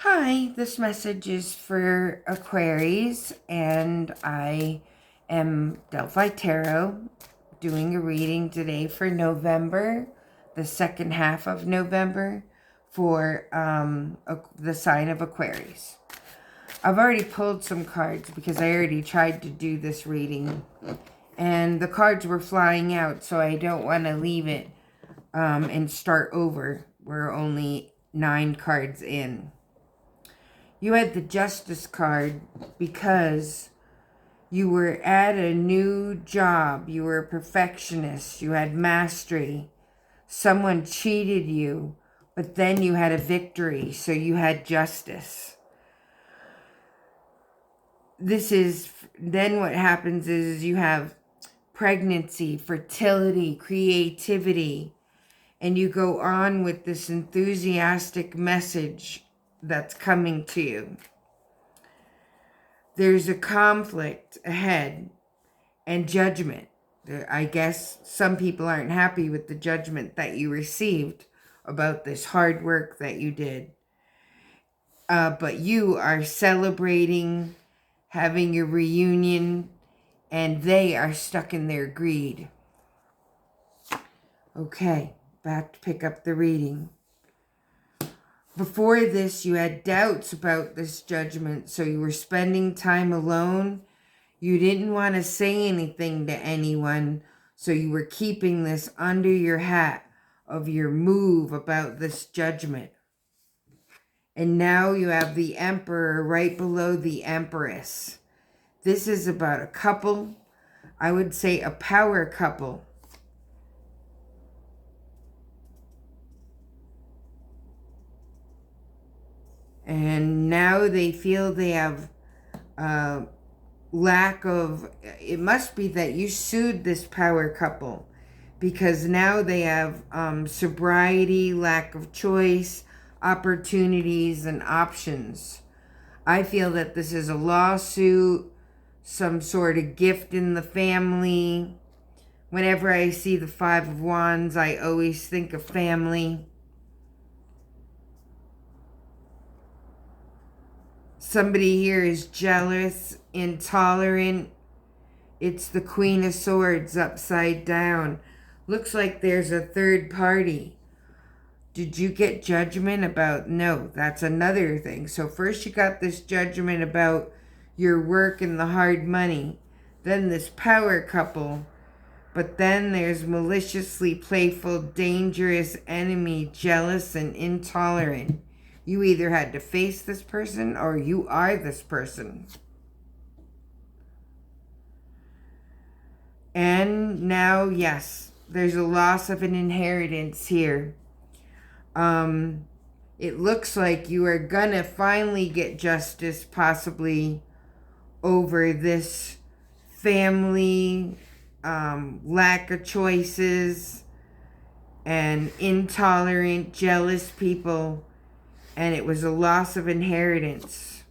Hi, this message is for Aquarius, and I am Delphi Tarot doing a reading today for November, the second half of November, for the sign of Aquarius. I've already pulled some cards because I already tried to do this reading, and the cards were flying out, so I don't want to leave it and start over. We're only 9 cards in. You had the Justice card because you were at a new job. You were a perfectionist. You had mastery. Someone cheated you, but then you had a victory, so you had justice. Then what happens is you have pregnancy, fertility, creativity, and you go on with this enthusiastic message that's coming to you. There's a conflict ahead and judgment. I guess some people aren't happy with the judgment that you received about this hard work that you did. But you are celebrating, having your reunion, and they are stuck in their greed. Okay, back to pick up the reading. Before this, you had doubts about this judgment, so you were spending time alone. You didn't want to say anything to anyone, so you were keeping this under your hat of your move about this judgment. And now you have the Emperor right below the Empress. This is about a couple, I would say a power couple. And now they feel they have lack of, it must be that you sued this power couple because now they have sobriety, lack of choice, opportunities, and options. I feel that this is a lawsuit, some sort of gift in the family. Whenever I see the Five of Wands, I always think of family. Somebody here is jealous, intolerant. It's the Queen of Swords upside down. Looks like there's a third party. Did you get judgment about? No, that's another thing. So first you got this judgment about your work and the hard money. Then this power couple. But then there's maliciously playful, dangerous enemy, jealous and intolerant. You either had to face this person or you are this person. And now, yes, there's a loss of an inheritance here. It looks like you are gonna finally get justice, possibly over this family, lack of choices, and intolerant, jealous people. And it was a loss of inheritance.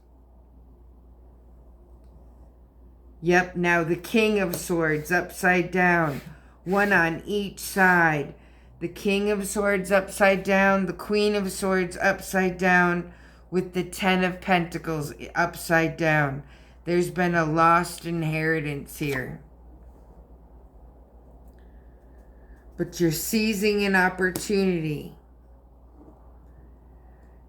Yep, now the King of Swords upside down. One on each side. The King of Swords upside down. The Queen of Swords upside down. With the Ten of Pentacles upside down. There's been a lost inheritance here. But you're seizing an opportunity.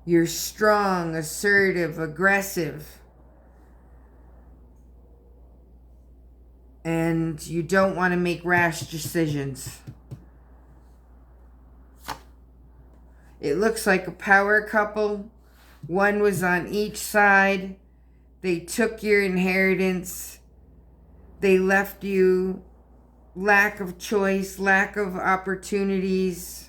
You're strong, assertive, aggressive. And you don't want to make rash decisions. It looks like a power couple. One was on each side. They took your inheritance. They left you lack of choice, lack of opportunities.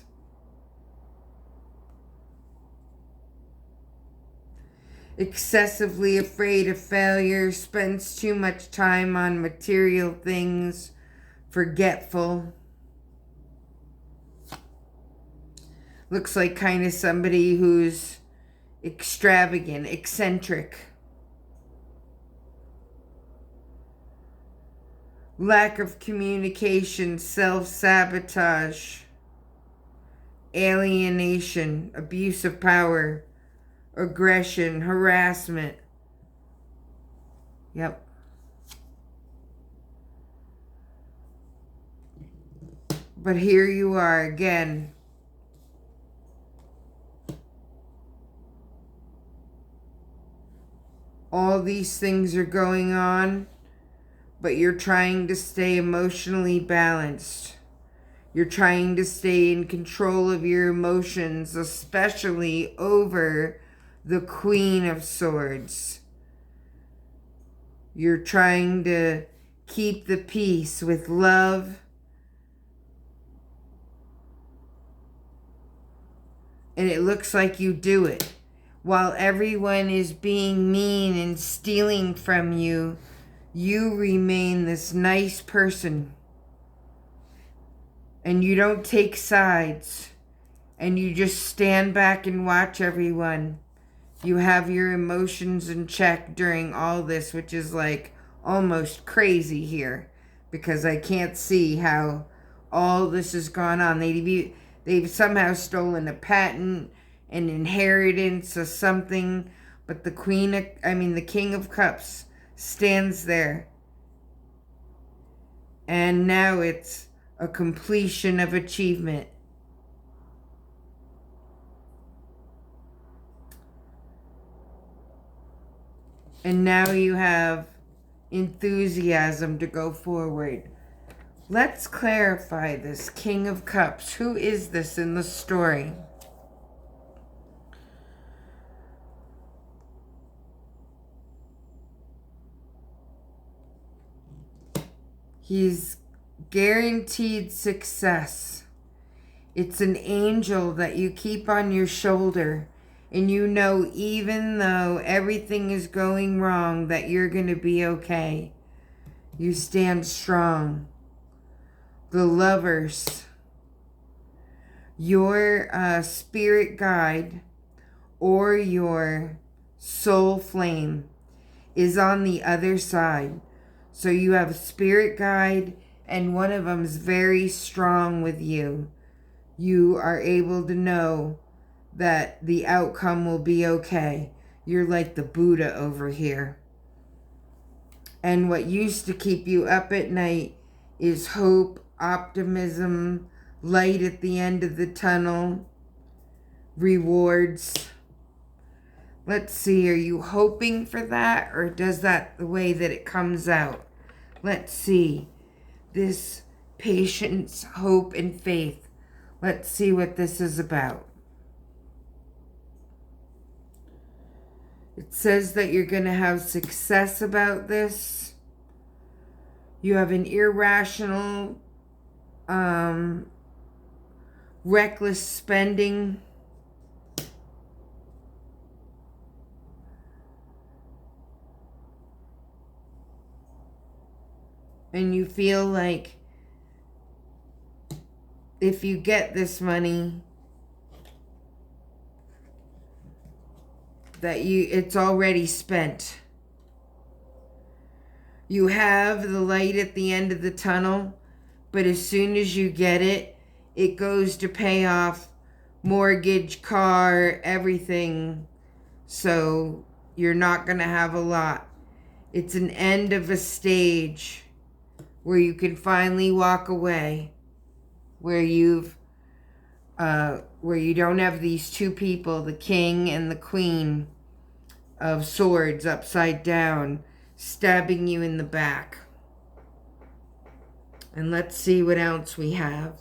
Excessively afraid of failure, spends too much time on material things, forgetful. Looks like kind of somebody who's extravagant, eccentric. Lack of communication, self-sabotage, alienation, abuse of power, aggression, harassment. Yep. But here you are again. All these things are going on, but you're trying to stay emotionally balanced. You're trying to stay in control of your emotions, especially over the Queen of Swords. You're trying to keep the peace with love. And it looks like you do it. While everyone is being mean and stealing from you, you remain this nice person. And you don't take sides. And you just stand back and watch everyone. You have your emotions in check during all this, which is like almost crazy here. Because I can't see how all this has gone on. They've somehow stolen a patent, an inheritance or something. But the King of Cups stands there. And now it's a completion of achievement. And now you have enthusiasm to go forward. Let's clarify this King of Cups. Who is this in the story? He's guaranteed success. It's an angel that you keep on your shoulder. And you know, even though everything is going wrong, that you're going to be okay. You stand strong. The Lovers. Your spirit guide or your soul flame is on the other side. So you have a spirit guide and one of them is very strong with you. You are able to know that the outcome will be okay. You're like the Buddha over here. And what used to keep you up at night is hope, optimism, light at the end of the tunnel, rewards. Let's see, are you hoping for that, or does that the way that it comes out? Let's see. This patience, hope, and faith. Let's see what this is about. It says that you're going to have success about this. You have an irrational, reckless spending. And you feel like if you get this money, that it's already spent. You have the light at the end of the tunnel, but as soon as you get it, it goes to pay off mortgage, car, everything. So you're not going to have a lot. It's an end of a stage where you can finally walk away, where you don't have these two people, the King and the Queen of Swords upside down, stabbing you in the back. And let's see what else we have.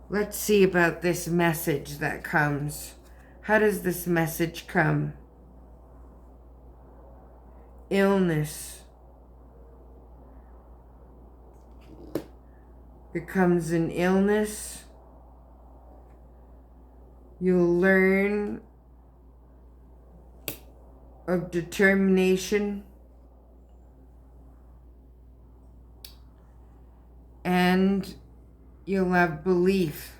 Let's see about this message that comes. How does this message come? Illness. It comes an illness. You'll learn of determination and you'll have belief.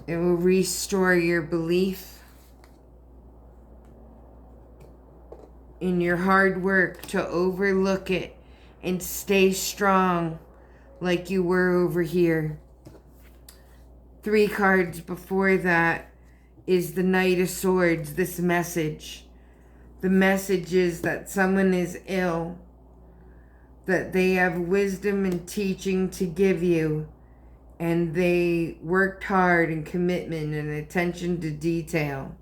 It will restore your belief in your hard work to overlook it and stay strong like you were over here. 3 cards before that is the Knight of Swords, this message. The message is that someone is ill, that they have wisdom and teaching to give you, and they worked hard and commitment and attention to detail.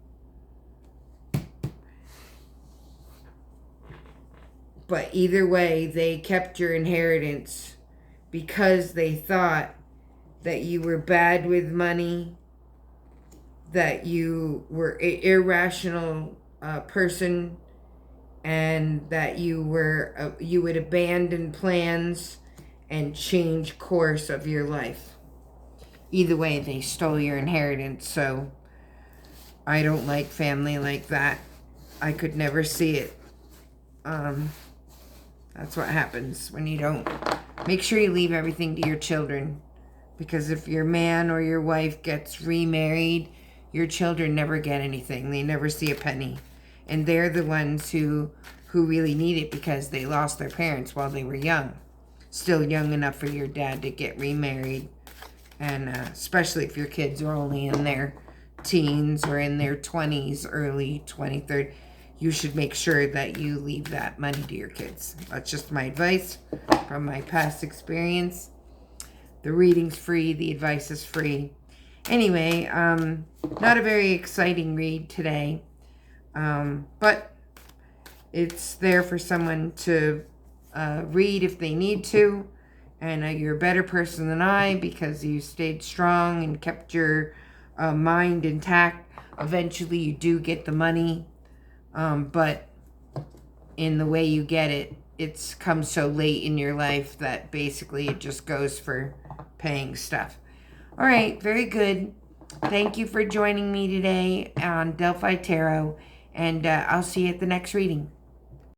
But either way, they kept your inheritance because they thought that you were bad with money, that you were an irrational person, and that you would abandon plans and change course of your life. Either way, they stole your inheritance, so I don't like family like that. I could never see it. That's what happens when you don't. Make sure you leave everything to your children, because if your man or your wife gets remarried, your children never get anything. They never see a penny. And they're the ones who really need it because they lost their parents while they were young. Still young enough for your dad to get remarried. And especially if your kids are only in their teens or in their 20s, early 20s, 30s, you should make sure that you leave that money to your kids. That's just my advice from my past experience. The reading's free. The advice is free. Anyway, not a very exciting read today. But it's there for someone to read if they need to. And you're a better person than I because you stayed strong and kept your mind intact. Eventually you do get the money. But in the way you get it, it's come so late in your life that basically it just goes for paying stuff. All right, very good. Thank you for joining me today on Delphi Tarot, and I'll see you at the next reading.